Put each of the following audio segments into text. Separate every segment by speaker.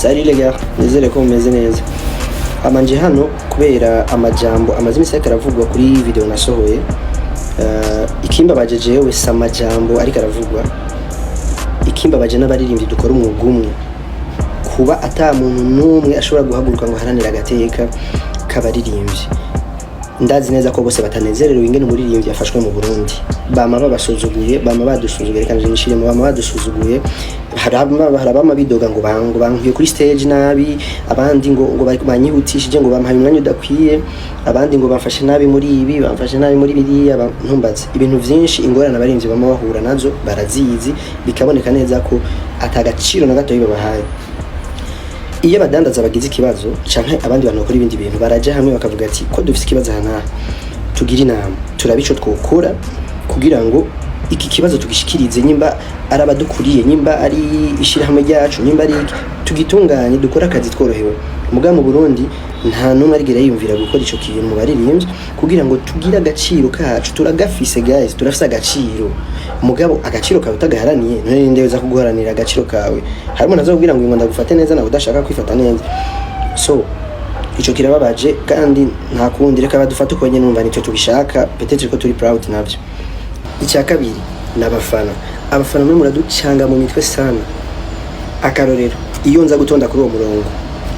Speaker 1: Salut les gars, nizere ko mumeze neza. Amanje hano kubera amajambo amaze iminsi aravugwa kuri video nasohoye. Ikimba bajeje we samajambo ariko aravugwa. Ikimba baje n'abaririmbyi dukora umwuga umwe. Kuba ata muntu numwe ashobora guhaguruka ngo haranira agateka kabaririmbyi. Ndazi neza ko bose batanezerewe ingene umuririmbyi yafashwe mu Burundi. Bama babasuzuguye, bama badusuzuguye kandi nishire mu bama badusuzuguye. Harabama bidoga ngo bankuye kuri stage nabi, abandi ngo bari banyihutishije ngo bampaye umwanya udakwiye, abandi ngo bamfashe nabi muri ibi, bamfashe nabi muri biriya, ntumbaze. Ibintu vyinshi ingorana abarinzi bama bahura nazo barazizi, bikaboneka neza ko atagaciro na gato bibabahaye. Iyo badandaza bagize ikibazo canke abandi bantu bakora ibindi bintu baraje hamwe bakavuga ati ko dufite ikibazo hana tugira inama turabico twokora kugira ngo iki kibazo tugishikirize nyimba arabadukuriye nyimba ari ishirahamwe ryacu nyimba ari tugitunganye dukora akazi tworohewe muga mu Burundi nta numwe arigera yiyumvira gukora ico kintu mu baririmbyi kugira ngo tugira agaciro kacu turagafise guys turafise agaciro mugabo agaciro kawe utagaharaniye none ndeweza kuguharanira agaciro kawe harimo nazo kugira ngo ndagufate neza na udashaka kwifata neza so ico kirababaje kandi nta kundi reka badufate uko nyene numva nicyo tubishaka peut-être ko turi proud navyo. Icya kabiri n'abafana mwe muraducanga mu mitwe sana akarorero iyo nza gutonda kuri uwo murongo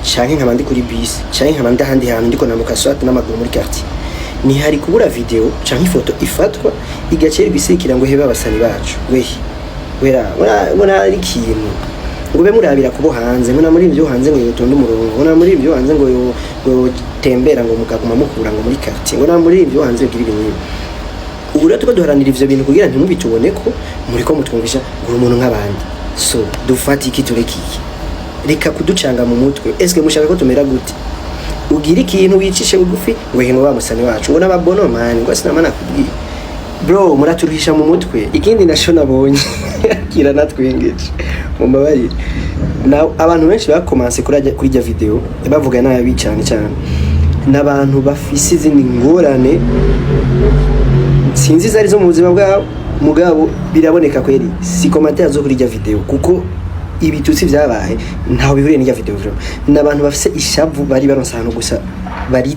Speaker 1: canke nkabandi kuri bus canke nkabandi handi hantu ndiko namuka swat n'amaguru muri quartier ni hari kubura video canke ifoto ifatwa igacera bisikira ngo hebe abasani bacu wera ari kintu ngo be murabira kubo hanze muna muri ibyo hanze ngo yotonda umurongo muna muri ibyo hanze ngo yo tembera ngo mukaguma mukura ngo muri quartier ngo na muri ibyo hanze bigira ibintu ubura tuko duharanira ivyo bintu kugira ntimubitubone ko muri ko mutwumvisha ngo umuntu nk'abandi so dufati iki turekiki reka kuducanga mu mutwe eske mushaka ko tumera gute ugira ikintu wicishe bugufi ngo hemo bamusani wacu ngo nababono man ngo sinama nakubwiye bro muraturuhisha mu mutwe ikindi nasho nabonye kira natwengeje mumbabarire na abantu benshi bakomanse kuri ya video bavuga nabi cyane n'abantu bafise izindi ngorane sinzi zari zo mu buzima bwabo mugabo biraboneka kweri si commentaire zo kuri ya video kuko ibitutsi byabaye ntaho bihuriye n'ya video vraiment n'abantu bafise ishavu bari baronsano gusa bari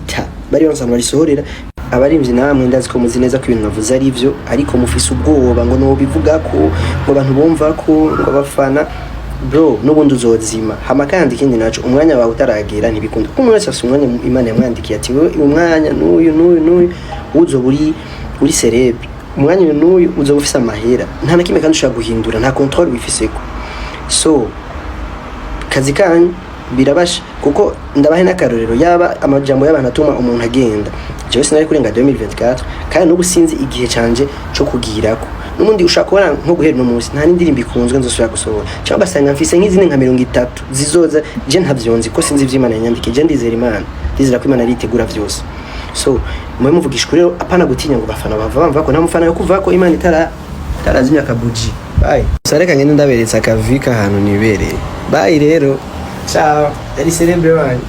Speaker 1: baronsano barisohorera abarimvyi namwe ndazi ko muzi neza ko ibintu navuze ari ivyo ariko mufise ubwoba ngo no bivuga ko ngo abantu bumva ko ngo bafana bro n'ubundi uzozima hama kandi ikindi naco umwanya wawe utaragera ntibikunda ko umuntu wese umwanya Imana yamwandikiye ati wewe umwanya n'uyu uzo uri cerebre umwanya n'uyu uzo ufise amahera nta na kimwe kandi ushaka guhindura nta control wifiseko so kazi kanyu birabasha kuko ndabahe n'akarorero yaba amajambo y'abantu atuma umuntu agenda jewe sinari kurenga 2024 kandi n'ubu sinzi igihe canje cyo kugirako n'umundi ushaka kubona nko guhera no munsi nta n'indirimbo ikunzwe nzosubira gusohora cyangwa basanga mfise nk'izine nka 30 zizoza je ntavyonzi ko sinzi ivy'Imana yanyandike je ndizera Imana ndizera ko Imana aritegura vyose so mwe muvugisha rero apana gutinya ngo bafana bava ko nta mufana yo kuva ko Imana itarazimya kabuji bye sareka ngende ndaberetse akavika ahantu nibereye bye rero ciao yari celebre wanyu